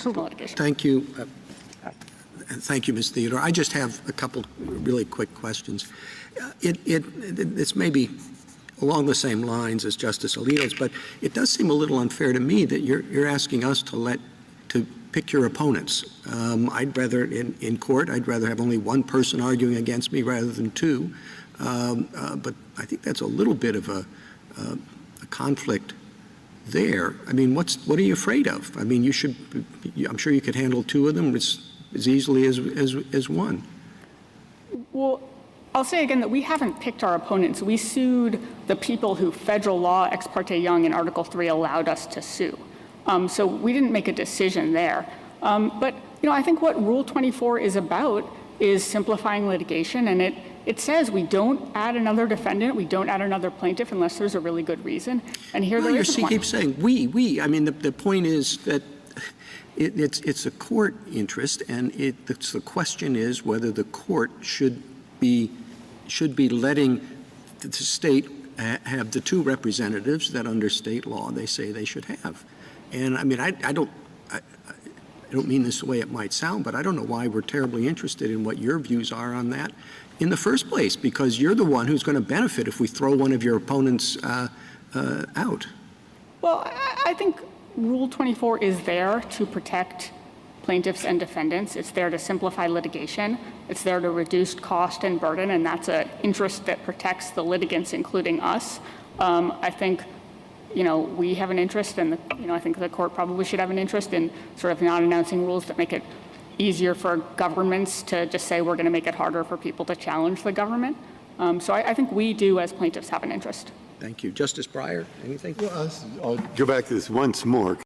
litigation. Thank you. Thank you, Ms. Theodore. I just have a couple really quick questions. This may be along the same lines as Justice Alito's, but it does seem a little unfair to me that you're asking us to pick your opponents. I'd rather, in court, I'd rather have only one person arguing against me rather than two. But I think that's a little bit of a conflict there. I mean, what are you afraid of? I mean, I'm sure you could handle two of them as easily as one. Well, I'll say again that we haven't picked our opponents. We sued the people who federal law, Ex parte Young, and Article 3 allowed us to sue. So we didn't make a decision there. But I think what Rule 24 is about is simplifying litigation, and it says we don't add another defendant, we don't add another plaintiff unless there's a really good reason. And here there isn't one. You keep saying we. I mean, the point is that it's a court interest, and the question is whether the court should be letting the state have the two representatives that under state law they say they should have. And I mean, I don't mean this the way it might sound, but I don't know why we're terribly interested in what your views are on that in the first place, because you're the one who's going to benefit if we throw one of your opponents out. Well, I think Rule 24 is there to protect plaintiffs and defendants. It's there to simplify litigation. It's there to reduce cost and burden, and that's an interest that protects the litigants, including us. I think, we have an interest, and I think the court probably should have an interest in sort of not announcing rules that make it easier for governments to just say we're going to make it harder for people to challenge the government. So I think we do, as plaintiffs, have an interest. Thank you. Justice Breyer, anything? Well, I'll go back to this once more.